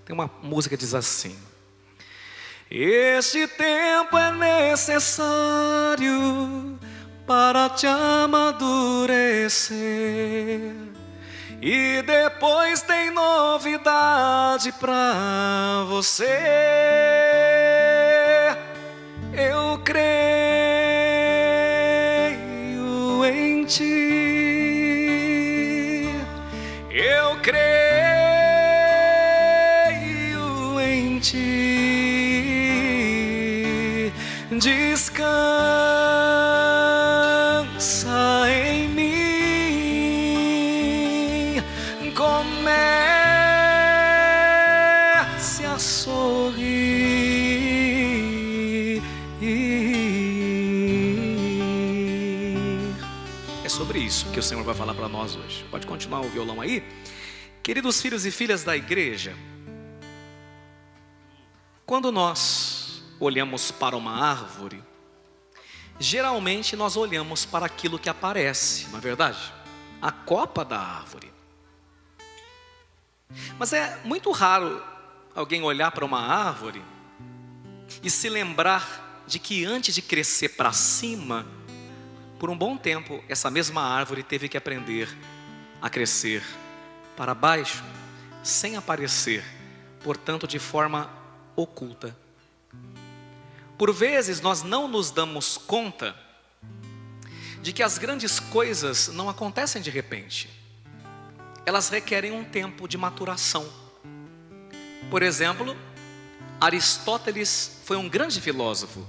Tem uma música que diz assim: este tempo é necessário para te amadurecer, e depois tem novidade pra você. Eu creio em ti, eu creio em ti. Descansa em mim, comece a sorrir. É sobre isso que o Senhor vai falar para nós hoje. Pode continuar o violão aí. Queridos filhos e filhas da igreja, quando nós olhamos para uma árvore, geralmente nós olhamos para aquilo que aparece, não é verdade? A copa da árvore. Mas é muito raro alguém olhar para uma árvore e se lembrar de que antes de crescer para cima, por um bom tempo, essa mesma árvore teve que aprender a crescer para baixo, sem aparecer, portanto de forma oculta. Por vezes nós não nos damos conta de que as grandes coisas não acontecem de repente. Elas requerem um tempo de maturação. Por exemplo, Aristóteles foi um grande filósofo.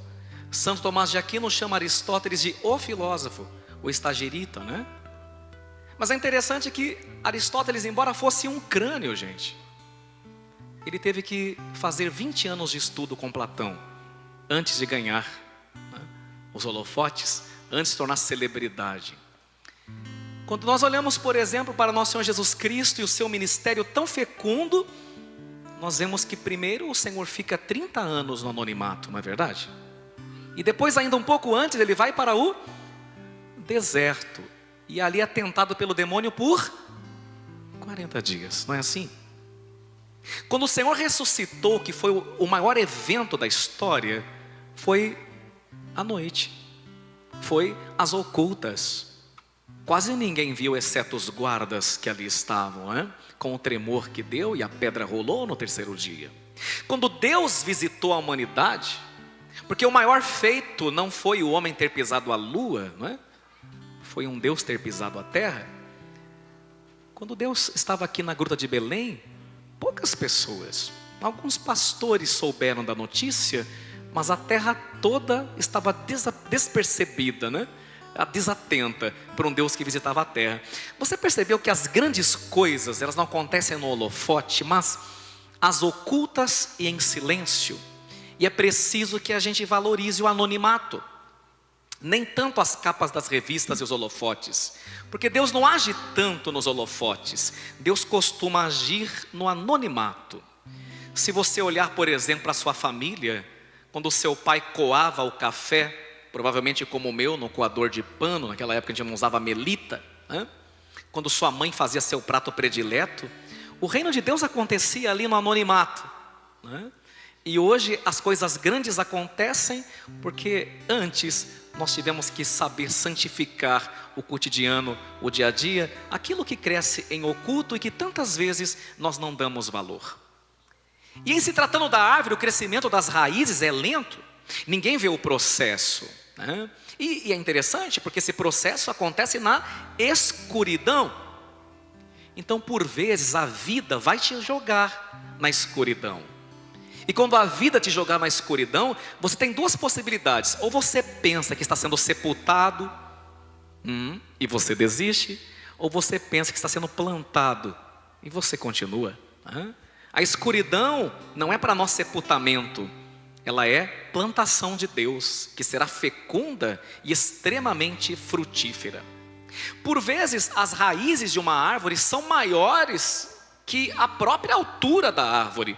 Santo Tomás de Aquino chama Aristóteles de o filósofo, o estagirita, né? Mas é interessante que Aristóteles, embora fosse um crânio, gente, ele teve que fazer 20 anos de estudo com Platão antes de ganhar, né, os holofotes, antes de tornar celebridade. Quando nós olhamos, por exemplo, para nosso Senhor Jesus Cristo e o seu ministério tão fecundo, nós vemos que primeiro o Senhor fica 30 anos no anonimato, não é verdade? E depois, ainda um pouco antes, ele vai para o deserto, e ali é tentado pelo demônio por 40 dias, não é assim? Quando o Senhor ressuscitou, que foi o maior evento da história, foi à noite, foi às ocultas. Quase ninguém viu, exceto os guardas que ali estavam, né? Com o tremor que deu e a pedra rolou no terceiro dia. Quando Deus visitou a humanidade, porque o maior feito não foi o homem ter pisado a lua, não é? Foi um Deus ter pisado a terra. Quando Deus estava aqui na gruta de Belém, poucas pessoas, alguns pastores souberam da notícia, mas a terra toda estava despercebida, né? Desatenta por um Deus que visitava a terra. Você percebeu que as grandes coisas, elas não acontecem no holofote, mas as ocultas e em silêncio. E é preciso que a gente valorize o anonimato, nem tanto as capas das revistas e os holofotes, porque Deus não age tanto nos holofotes, Deus costuma agir no anonimato. Se você olhar, por exemplo, para a sua família, quando o seu pai coava o café, provavelmente como o meu, no coador de pano, naquela época a gente não usava melita, né? Quando sua mãe fazia seu prato predileto, o reino de Deus acontecia ali no anonimato, né? E hoje as coisas grandes acontecem porque antes nós tivemos que saber santificar o cotidiano, o dia a dia, aquilo que cresce em oculto e que tantas vezes nós não damos valor. E em se tratando da árvore, o crescimento das raízes é lento, ninguém vê o processo, né? E é interessante porque esse processo acontece na escuridão. Então, por vezes, a vida vai te jogar na escuridão. E quando a vida te jogar na escuridão, você tem duas possibilidades. Ou você pensa que está sendo sepultado, e você desiste. Ou você pensa que está sendo plantado, e você continua. A escuridão não é para nosso sepultamento. Ela é plantação de Deus, que será fecunda e extremamente frutífera. Por vezes, as raízes de uma árvore são maiores que a própria altura da árvore.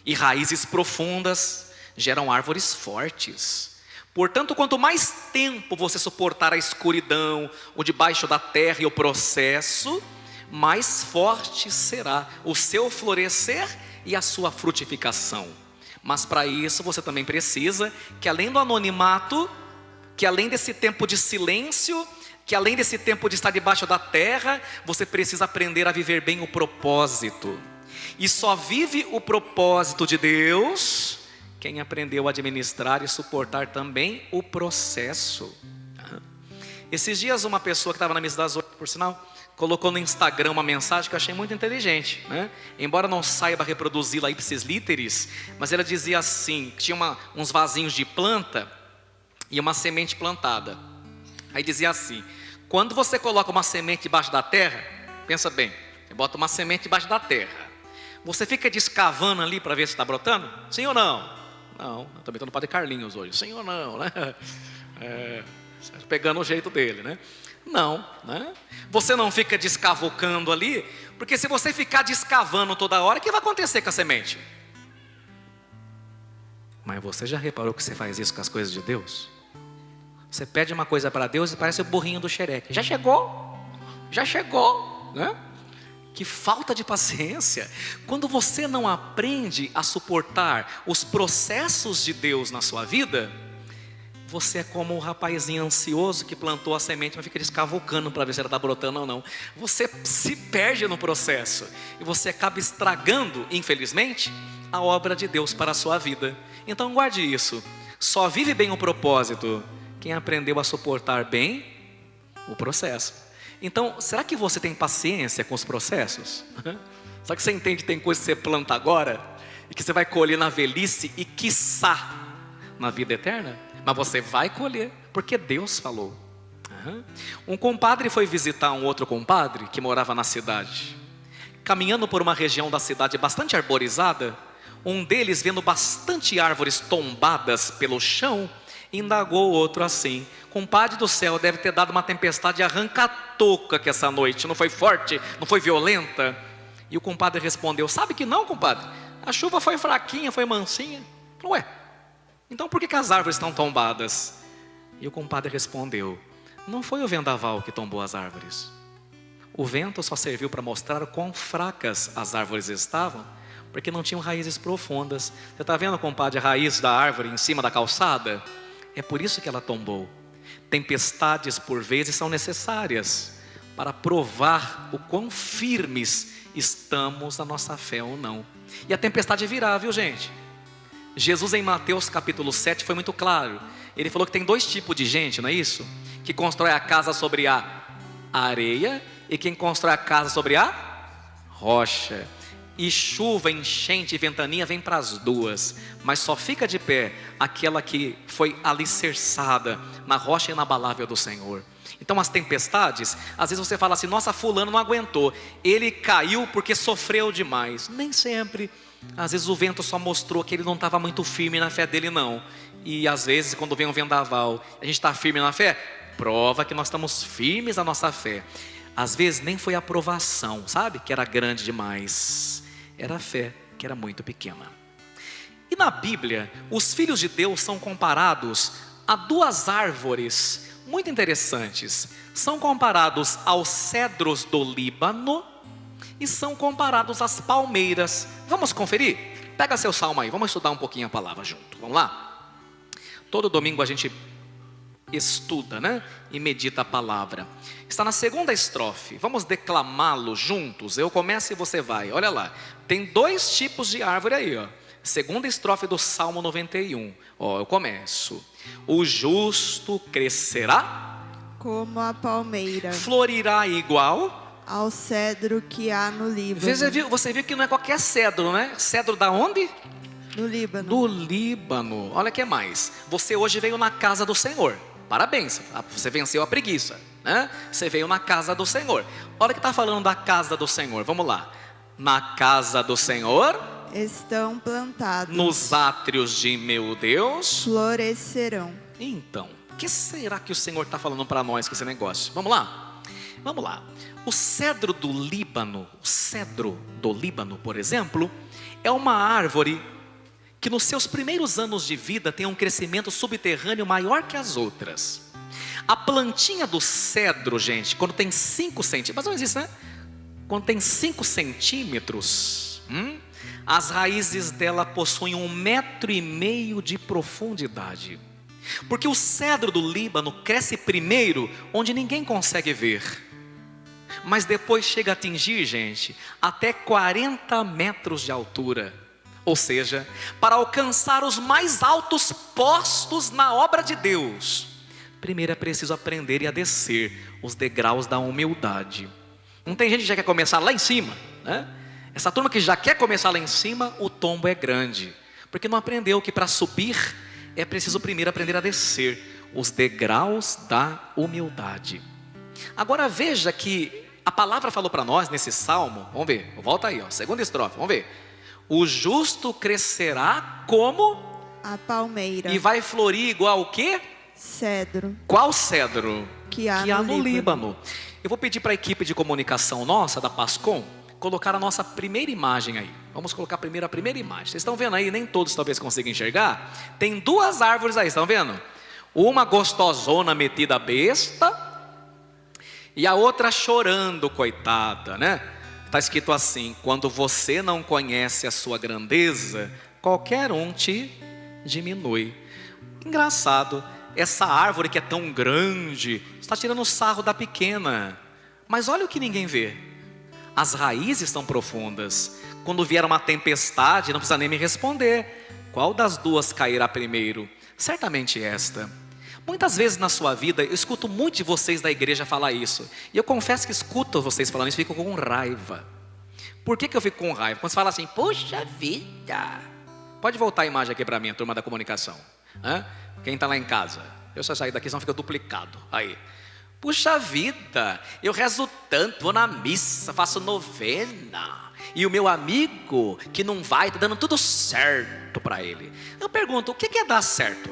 E raízes profundas geram árvores fortes. Portanto, quanto mais tempo você suportar a escuridão, o debaixo da terra e o processo, mais forte será o seu florescer e a sua frutificação. Mas para isso você também precisa que, além do anonimato, que além desse tempo de silêncio, que além desse tempo de estar debaixo da terra, você precisa aprender a viver bem o propósito. E só vive o propósito de Deus quem aprendeu a administrar e suportar também o processo. Esses dias uma pessoa que estava na mesa das 8, por sinal, colocou no Instagram uma mensagem que eu achei muito inteligente, né? Embora não saiba reproduzi-la ipsis literis, mas ela dizia assim, que tinha uns vasinhos de planta e uma semente plantada. Aí dizia assim: quando você coloca uma semente debaixo da terra, pensa bem, você bota uma semente debaixo da terra, você fica descavando ali para ver se está brotando? Sim ou não? Não, eu também estou no Padre Carlinhos hoje. Sim ou não, né? Pegando o jeito dele, né? Não, né? Você não fica descavocando ali, porque se você ficar descavando toda hora, o que vai acontecer com a semente? Mas você já reparou que você faz isso com as coisas de Deus? Você pede uma coisa para Deus e parece o burrinho do xereque. Já chegou? Já chegou, né? Que falta de paciência. Quando você não aprende a suportar os processos de Deus na sua vida, você é como o rapazinho ansioso que plantou a semente, mas fica descavocando para ver se ela está brotando ou não. Você se perde no processo e você acaba estragando, infelizmente, a obra de Deus para a sua vida. Então guarde isso. Só vive bem o propósito quem aprendeu a suportar bem o processo. Então, será que você tem paciência com os processos? Será que você entende que tem coisa que você planta agora e que você vai colher na velhice e quiçá na vida eterna? Mas você vai colher, porque Deus falou. Um compadre foi visitar um outro compadre que morava na cidade. Caminhando por uma região da cidade bastante arborizada, um deles, vendo bastante árvores tombadas pelo chão, indagou o outro assim: compadre do céu, deve ter dado uma tempestade arranca-toca que essa noite, não foi forte, não foi violenta? E o compadre respondeu: sabe que não, compadre, a chuva foi fraquinha, foi mansinha. Falou: ué, então por que as árvores estão tombadas? E o compadre respondeu: não foi o vendaval que tombou as árvores. O vento só serviu para mostrar o quão fracas as árvores estavam, porque não tinham raízes profundas. Você está vendo, compadre, a raiz da árvore em cima da calçada? É por isso que ela tombou. Tempestades por vezes são necessárias para provar o quão firmes estamos na nossa fé ou não. E a tempestade virá, viu, gente? Jesus em Mateus capítulo 7 foi muito claro. Ele falou que tem dois tipos de gente, não é isso? Que constrói a casa sobre a areia e quem constrói a casa sobre a rocha. E chuva, enchente e ventania vem para as duas, mas só fica de pé aquela que foi alicerçada na rocha inabalável do Senhor. Então as tempestades, às vezes você fala assim: nossa, fulano não aguentou, ele caiu porque sofreu demais. Nem sempre. Às vezes o vento só mostrou que ele não estava muito firme na fé dele não. E às vezes quando vem um vendaval, a gente está firme na fé, prova que nós estamos firmes na nossa fé. Às vezes nem foi a aprovação, sabe, que era grande demais, era a fé que era muito pequena. E na Bíblia, os filhos de Deus são comparados a duas árvores muito interessantes. São comparados aos cedros do Líbano e são comparados às palmeiras. Vamos conferir? Pega seu salmo aí, vamos estudar um pouquinho a palavra junto. Vamos lá? Todo domingo a gente estuda, né? E medita a palavra. Está na segunda estrofe. Vamos declamá-lo juntos. Eu começo e você vai. Olha lá. Tem dois tipos de árvore aí, ó. Segunda estrofe do Salmo 91. Ó, eu começo. O justo crescerá como a palmeira, florirá igual ao cedro que há no Líbano. Você viu que não é qualquer cedro, né? Cedro da onde? No Líbano. Do Líbano. Olha que mais. Você hoje veio na casa do Senhor. Parabéns, você venceu a preguiça, né? Você veio na casa do Senhor. Olha que está falando da casa do Senhor. Vamos lá. Na casa do Senhor estão plantados, nos átrios de meu Deus florescerão. Então, o que será que o Senhor está falando para nós com esse negócio? Vamos lá? Vamos lá. O cedro do Líbano, por exemplo, é uma árvore que nos seus primeiros anos de vida tem um crescimento subterrâneo maior que as outras. A plantinha do cedro, gente, quando tem 5 centímetros, mais ou menos isso, né? Quando tem 5 centímetros, As raízes dela possuem 1,5 metro de profundidade. Porque o cedro do Líbano cresce primeiro onde ninguém consegue ver, mas depois chega a atingir, gente, até 40 metros de altura. Ou seja, para alcançar os mais altos postos na obra de Deus, primeiro é preciso aprender a descer os degraus da humildade. Não tem gente que já quer começar lá em cima, né? Essa turma que já quer começar lá em cima, o tombo é grande, porque não aprendeu que para subir é preciso primeiro aprender a descer os degraus da humildade. Agora veja que a palavra falou para nós nesse salmo, vamos ver, volta aí, segunda estrofe, vamos ver. O justo crescerá como? A palmeira. E vai florir igual o quê? Cedro. Qual cedro? Que há no Líbano. Eu vou pedir para a equipe de comunicação nossa, da Pascom, colocar a nossa primeira imagem aí. Vamos colocar primeiro a primeira imagem. Vocês estão vendo aí, nem todos talvez consigam enxergar. Tem 2 árvores aí, estão vendo? Uma gostosona metida besta e a outra chorando, coitada, né? Está escrito assim: quando você não conhece a sua grandeza, qualquer um te diminui. Engraçado, essa árvore que é tão grande está tirando sarro da pequena. Mas olha o que ninguém vê. As raízes são profundas. Quando vier uma tempestade, não precisa nem me responder. Qual das duas cairá primeiro? Certamente esta. Muitas vezes na sua vida, eu escuto muito de vocês da igreja falar isso. E eu confesso que escuto vocês falando isso e fico com raiva. Por que eu fico com raiva? Quando você fala assim, poxa vida. Pode voltar a imagem aqui para mim, a turma da comunicação. Quem está lá em casa? Eu só sair daqui, senão fica duplicado. Aí. Puxa vida, eu rezo tanto, vou na missa, faço novena. E o meu amigo que não vai, está dando tudo certo para ele. Eu pergunto, o que é dar certo?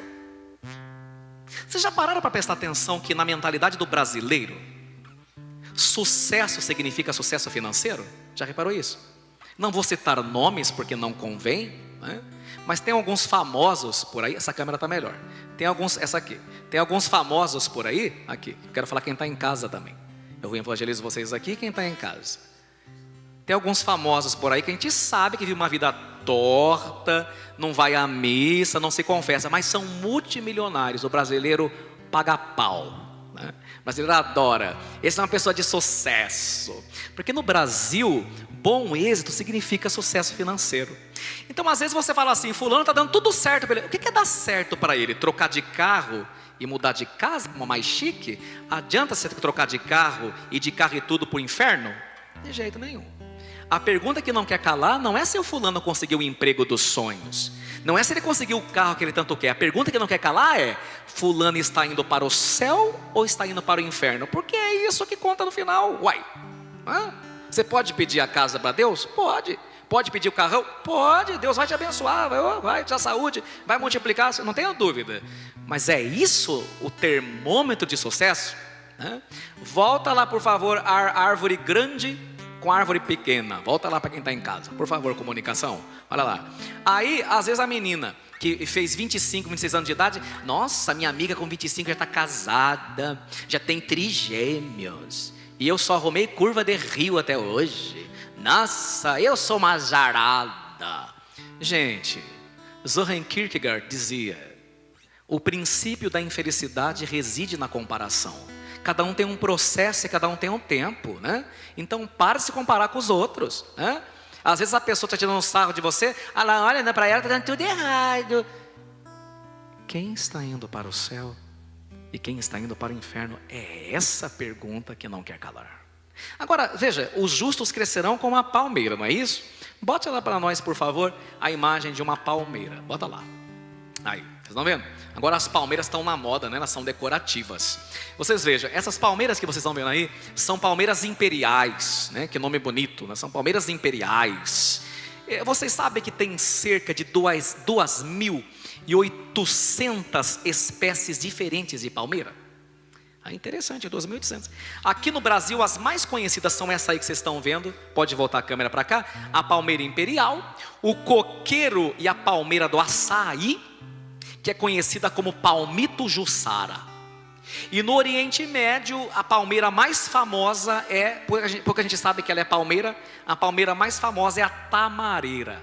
Vocês já pararam para prestar atenção que na mentalidade do brasileiro, sucesso significa sucesso financeiro? Já reparou isso? Não vou citar nomes porque não convém, né? Mas tem alguns famosos por aí. Essa câmera está melhor. Tem alguns, essa aqui. Tem alguns famosos por aí. Aqui, quero falar quem está em casa também. Eu vou evangelizar vocês aqui, quem está em casa. Tem alguns famosos por aí que a gente sabe que vive uma vida torta, não vai à missa, não se confessa, mas são multimilionários. O brasileiro paga pau, né? O brasileiro adora. Essa é uma pessoa de sucesso. Porque no Brasil, bom êxito significa sucesso financeiro. Então às vezes você fala assim, fulano está dando tudo certo para ele. O que é dar certo para ele? Trocar de carro e mudar de casa, uma mais chique? Adianta você trocar de carro e de carro e tudo para o inferno? De jeito nenhum. A pergunta que não quer calar não é se o fulano conseguiu o emprego dos sonhos, não é se ele conseguiu o carro que ele tanto quer. A pergunta que não quer calar é: fulano está indo para o céu ou está indo para o inferno? Porque é isso que conta no final. Uai, você pode pedir a casa para Deus? Pode. Pode pedir o carrão? Pode. Deus vai te abençoar, vai te dar saúde, vai multiplicar, não tenho dúvida. Mas é isso o termômetro de sucesso? Volta lá, por favor, a árvore grande com árvore pequena. Volta lá para quem está em casa, por favor, comunicação. Olha lá. Aí, às vezes a menina que fez 25, 26 anos de idade, nossa, minha amiga com 25 já está casada, já tem trigêmeos, e eu só arrumei curva de rio até hoje. Nossa, eu sou uma azarada. Gente, Søren Kierkegaard dizia: o princípio da infelicidade reside na comparação. Cada um tem um processo e cada um tem um tempo, né? Então pare de se comparar com os outros, né? Às vezes a pessoa está tirando um sarro de você, olha, para ela está dando tudo errado. Quem está indo para o céu e quem está indo para o inferno? É essa pergunta que não quer calar. Agora, veja, os justos crescerão como uma palmeira, não é isso? Bote lá para nós, por favor, a imagem de uma palmeira. Bota lá. Aí, vocês estão vendo? Agora as palmeiras estão na moda, né? Elas são decorativas. Vocês vejam, essas palmeiras que vocês estão vendo aí são palmeiras imperiais, né? Que nome bonito, né? São palmeiras imperiais. Vocês sabem que tem cerca de 2.800 espécies diferentes de palmeira? Interessante, 2.800. Aqui no Brasil, as mais conhecidas são essa aí que vocês estão vendo. Pode voltar a câmera para cá. A palmeira imperial, o coqueiro e a palmeira do açaí, que é conhecida como palmito jussara. E no Oriente Médio, a palmeira mais famosa porque a gente sabe que ela é palmeira, a palmeira mais famosa é a tamareira.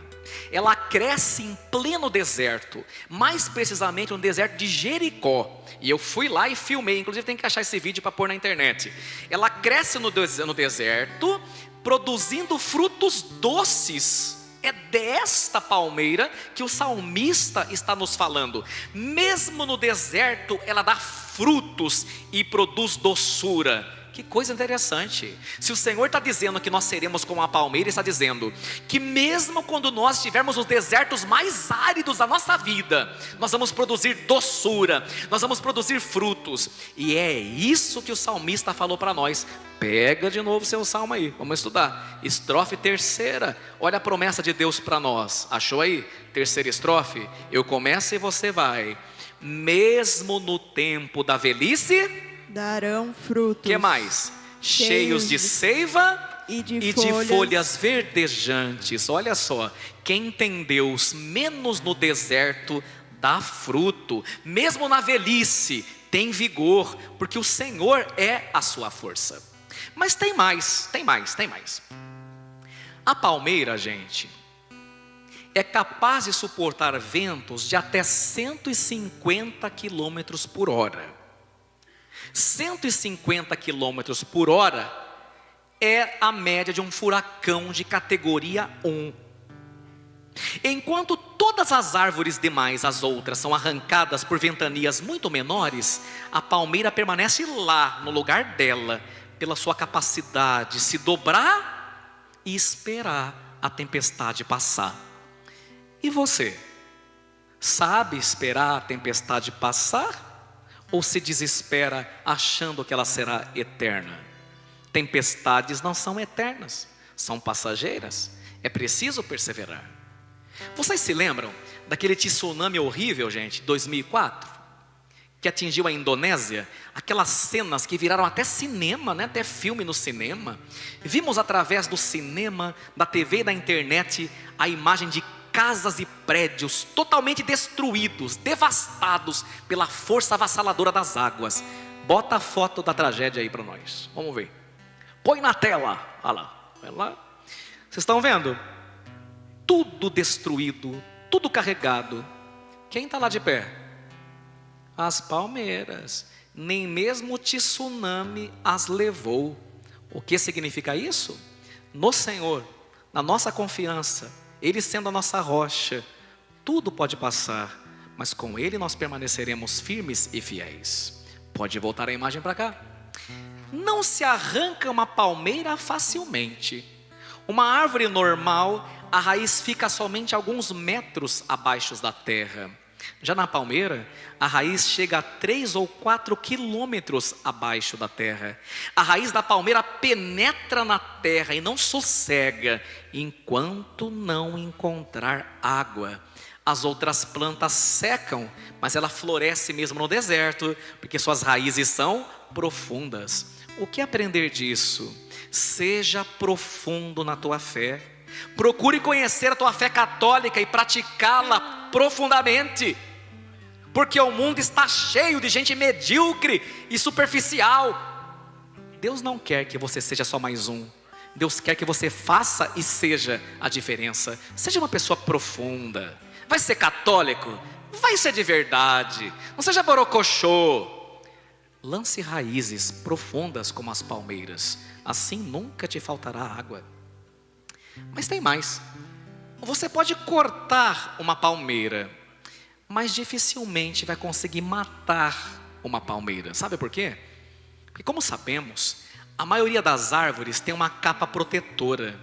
Ela cresce em pleno deserto, mais precisamente no deserto de Jericó. E eu fui lá e filmei, inclusive tem que achar esse vídeo para pôr na internet. Ela cresce no deserto, produzindo frutos doces. É desta palmeira que o salmista está nos falando. Mesmo no deserto, ela dá frutos e produz doçura. Que coisa interessante. Se o Senhor está dizendo que nós seremos como a palmeira, Ele está dizendo que mesmo quando nós estivermos nos desertos mais áridos da nossa vida, nós vamos produzir doçura, nós vamos produzir frutos. E é isso que o salmista falou para nós. Pega de novo seu salmo aí, vamos estudar. Estrofe terceira, olha a promessa de Deus para nós. Achou aí? Terceira estrofe, eu começo e você vai. Mesmo no tempo da velhice, darão frutos. Que mais? Cheios de seiva e de folhas verdejantes. Olha só, quem tem Deus, menos no deserto, dá fruto. Mesmo na velhice, tem vigor, porque o Senhor é a sua força. Mas tem mais. A palmeira, gente, é capaz de suportar ventos de até 150 quilômetros por hora. 150 quilômetros por hora é a média de um furacão de categoria 1. Enquanto todas as árvores demais, as outras, são arrancadas por ventanias muito menores, a palmeira permanece lá, no lugar dela, pela sua capacidade de se dobrar e esperar a tempestade passar. E você, sabe esperar a tempestade passar? Ou se desespera achando que ela será eterna? Tempestades não são eternas, são passageiras. É preciso perseverar. Vocês se lembram daquele tsunami horrível, gente, 2004? Que atingiu a Indonésia? Aquelas cenas que viraram até cinema, né? Até filme no cinema. Vimos através do cinema, da TV e da internet a imagem de casas e prédios totalmente destruídos, devastados pela força avassaladora das águas. Bota a foto da tragédia aí para nós, vamos ver. Põe na tela, olha lá. Vocês estão vendo? Tudo destruído, tudo carregado. Quem está lá de pé? As palmeiras. Nem mesmo o tsunami as levou. O que significa isso? No Senhor, na nossa confiança, Ele sendo a nossa rocha, tudo pode passar, mas com Ele nós permaneceremos firmes e fiéis. Pode voltar a imagem para cá. Não se arranca uma palmeira facilmente. Uma árvore normal, a raiz fica somente alguns metros abaixo da terra. Já na palmeira, a raiz chega a 3 ou 4 quilômetros abaixo da terra. A raiz da palmeira penetra na terra e não sossega enquanto não encontrar água. As outras plantas secam, mas ela floresce mesmo no deserto, porque suas raízes são profundas. O que aprender disso? Seja profundo na tua fé. Procure conhecer a tua fé católica e praticá-la profundamente, porque o mundo está cheio de gente medíocre e superficial. Deus não quer que você seja só mais um. Deus quer que você faça e seja a diferença. Seja uma pessoa profunda. Vai ser católico? Vai ser de verdade. Não seja borocochô. Lance raízes profundas como as palmeiras. Assim nunca te faltará água. Mas tem mais. Você pode cortar uma palmeira, mas dificilmente vai conseguir matar uma palmeira. Sabe por quê? Porque, como sabemos, a maioria das árvores tem uma capa protetora.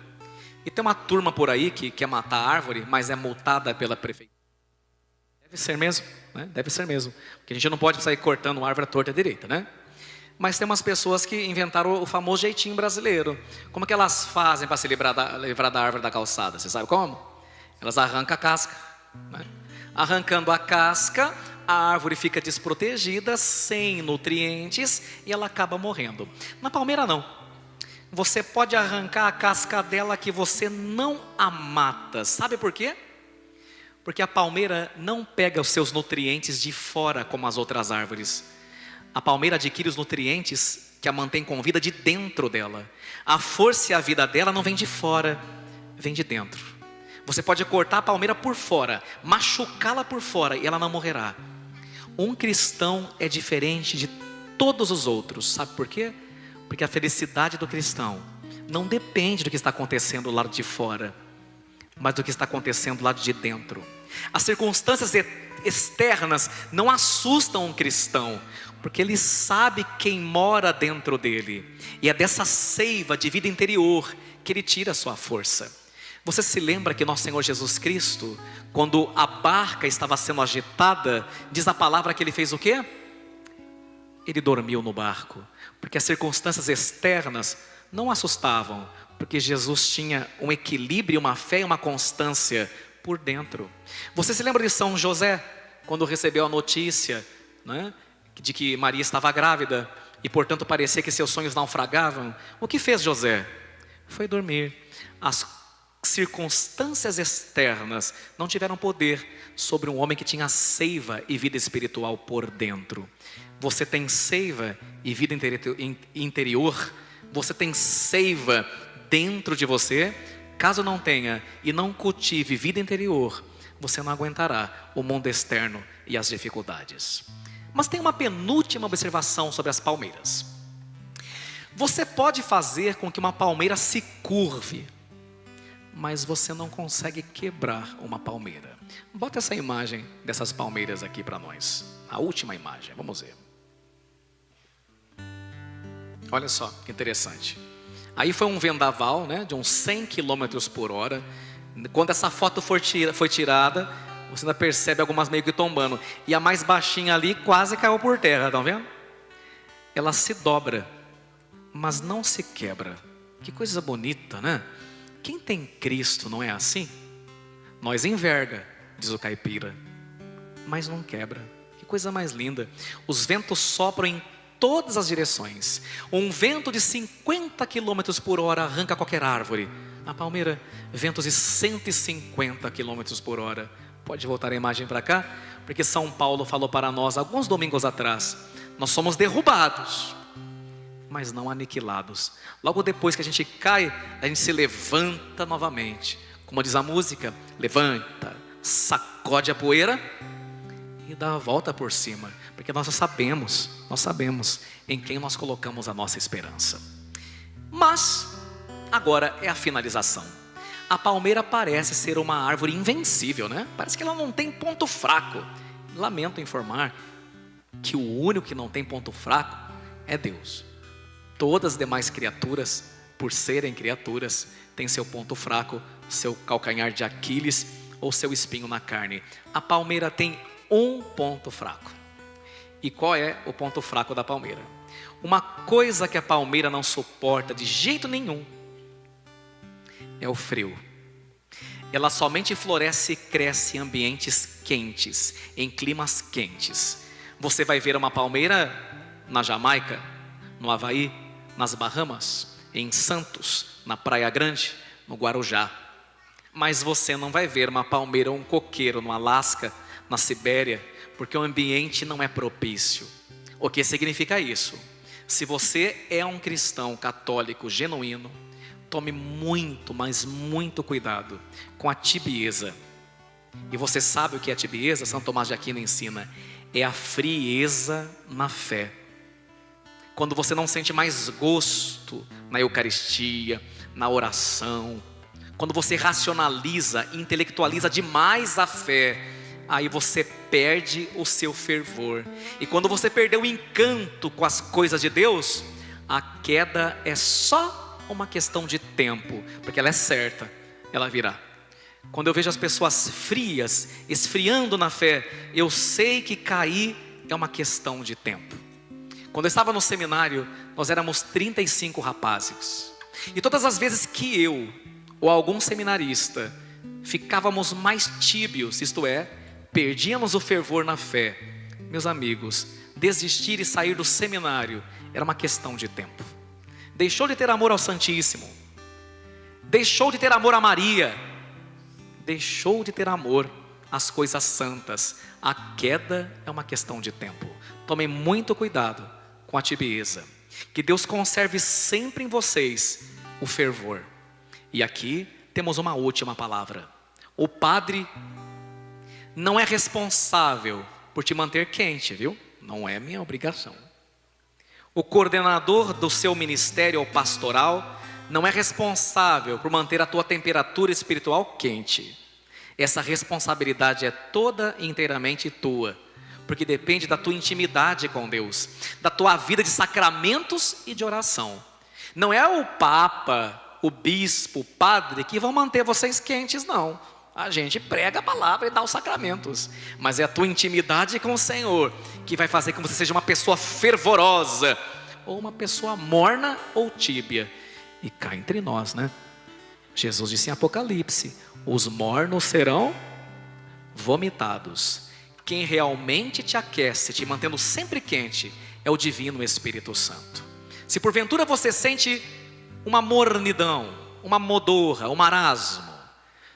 E tem uma turma por aí que quer matar a árvore, mas é multada pela prefeitura. Deve ser mesmo, né? Deve ser mesmo. Porque a gente não pode sair cortando uma árvore à torta à direita, né? Mas tem umas pessoas que inventaram o famoso jeitinho brasileiro. Como que elas fazem para se livrar da árvore da calçada? Você sabe como? Elas arrancam a casca, né? Arrancando a casca, a árvore fica desprotegida, sem nutrientes, e ela acaba morrendo. Na palmeira não. Você pode arrancar a casca dela que você não a mata. Sabe por quê? Porque a palmeira não pega os seus nutrientes de fora como as outras árvores. A palmeira adquire os nutrientes que a mantém com vida de dentro dela. A força e a vida dela não vem de fora, vem de dentro. Você pode cortar a palmeira por fora, machucá-la por fora e ela não morrerá. Um cristão é diferente de todos os outros. Sabe por quê? Porque a felicidade do cristão não depende do que está acontecendo do lado de fora, mas do que está acontecendo do lado de dentro. As circunstâncias externas não assustam um cristão, porque ele sabe quem mora dentro dele. E é dessa seiva de vida interior que ele tira a sua força. Você se lembra que nosso Senhor Jesus Cristo, quando a barca estava sendo agitada, diz a palavra que ele fez o quê? Ele dormiu no barco, porque as circunstâncias externas não assustavam, porque Jesus tinha um equilíbrio, uma fé e uma constância por dentro. Você se lembra de São José, quando recebeu a notícia, né, de que Maria estava grávida e portanto parecia que seus sonhos naufragavam? O que fez José? Foi dormir. As circunstâncias externas não tiveram poder sobre um homem que tinha seiva e vida espiritual por dentro. Você tem seiva e vida interior? Você tem seiva dentro de você? Caso não tenha e não cultive vida interior, você não aguentará o mundo externo e as dificuldades. Mas tem uma penúltima observação sobre as palmeiras. Você pode fazer com que uma palmeira se curve, mas você não consegue quebrar uma palmeira. Bota essa imagem dessas palmeiras aqui para nós. A última imagem, vamos ver. Olha só que interessante. Aí foi um vendaval, né, de uns 100 km por hora. Quando essa foto foi tirada, você ainda percebe algumas meio que tombando. E a mais baixinha ali quase caiu por terra, estão vendo? Ela se dobra, mas não se quebra. Que coisa bonita, né? Quem tem Cristo não é assim? Nós enverga, diz o caipira, mas não quebra. Que coisa mais linda. Os ventos sopram em todas as direções. Um vento de 50 km por hora arranca qualquer árvore. A palmeira, ventos de 150 km por hora. Pode voltar a imagem para cá? Porque São Paulo falou para nós alguns domingos atrás: nós somos derrubados, mas não aniquilados. Logo depois que a gente cai, a gente se levanta novamente. Como diz a música, levanta, sacode a poeira e dá a volta por cima. Porque nós sabemos em quem nós colocamos a nossa esperança. Mas, agora é a finalização. A palmeira parece ser uma árvore invencível, né? Parece que ela não tem ponto fraco. Lamento informar que o único que não tem ponto fraco é Deus. Todas as demais criaturas, por serem criaturas, têm seu ponto fraco, seu calcanhar de Aquiles ou seu espinho na carne. A palmeira tem um ponto fraco. E qual é o ponto fraco da palmeira? Uma coisa que a palmeira não suporta de jeito nenhum é o frio. Ela somente floresce e cresce em ambientes quentes, em climas quentes. Você vai ver uma palmeira na Jamaica, no Havaí, nas Bahamas, em Santos, na Praia Grande, no Guarujá. Mas você não vai ver uma palmeira ou um coqueiro no Alasca, na Sibéria, porque o ambiente não é propício. O que significa isso? Se você é um cristão católico genuíno, tome muito, mas muito cuidado com a tibieza. E você sabe o que é a tibieza? São Tomás de Aquino ensina: é a frieza na fé. Quando você não sente mais gosto na Eucaristia, na oração, quando você racionaliza, intelectualiza demais a fé, aí você perde o seu fervor. E quando você perdeu o encanto com as coisas de Deus, a queda é só uma questão de tempo, porque ela é certa, ela virá. Quando eu vejo as pessoas frias, esfriando na fé, eu sei que cair é uma questão de tempo. Quando eu estava no seminário, nós éramos 35 rapazes. E todas as vezes que eu ou algum seminarista ficávamos mais tíbios, isto é, perdíamos o fervor na fé, meus amigos, desistir e sair do seminário era uma questão de tempo. Deixou de ter amor ao Santíssimo, deixou de ter amor a Maria, deixou de ter amor às coisas santas. A queda é uma questão de tempo. tomem muito cuidado com a tibieza. Que Deus conserve sempre em vocês o fervor. E aqui temos uma última palavra. O padre não é responsável por te manter quente, viu? Não é minha obrigação. O coordenador do seu ministério ou pastoral não é responsável por manter a tua temperatura espiritual quente. Essa responsabilidade é toda e inteiramente tua, porque depende da tua intimidade com Deus, da tua vida de sacramentos e de oração. Não é o Papa, o bispo, o padre que vão manter vocês quentes, não. A gente prega a palavra e dá os sacramentos, mas é a tua intimidade com o Senhor que vai fazer com que você seja uma pessoa fervorosa, ou uma pessoa morna ou tíbia. E cá entre nós, né? Jesus disse em Apocalipse: os mornos serão vomitados. Quem realmente te aquece, te mantendo sempre quente, é o divino Espírito Santo. Se porventura você sente uma mornidão, uma modorra, um marasmo,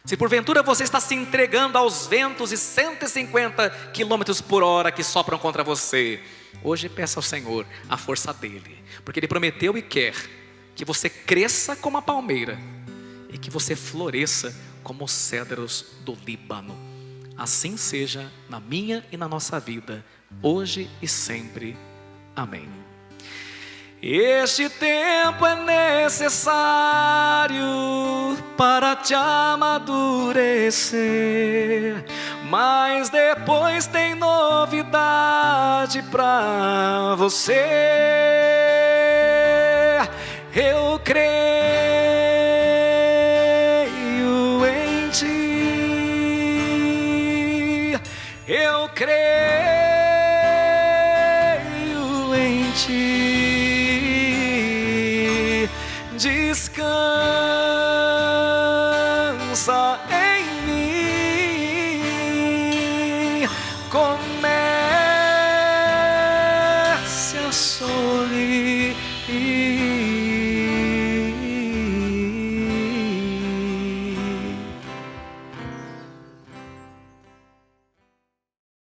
se porventura você está se entregando aos ventos de 150 km por hora que sopram contra você, hoje peça ao Senhor a força dele, porque Ele prometeu e quer que você cresça como a palmeira e que você floresça como os cedros do Líbano. Assim seja na minha e na nossa vida, hoje e sempre. Amém. Este tempo é necessário para te amadurecer, mas depois tem novidade para você. Eu creio em ti, eu creio em ti. Descansa em mim, comece a sorrir.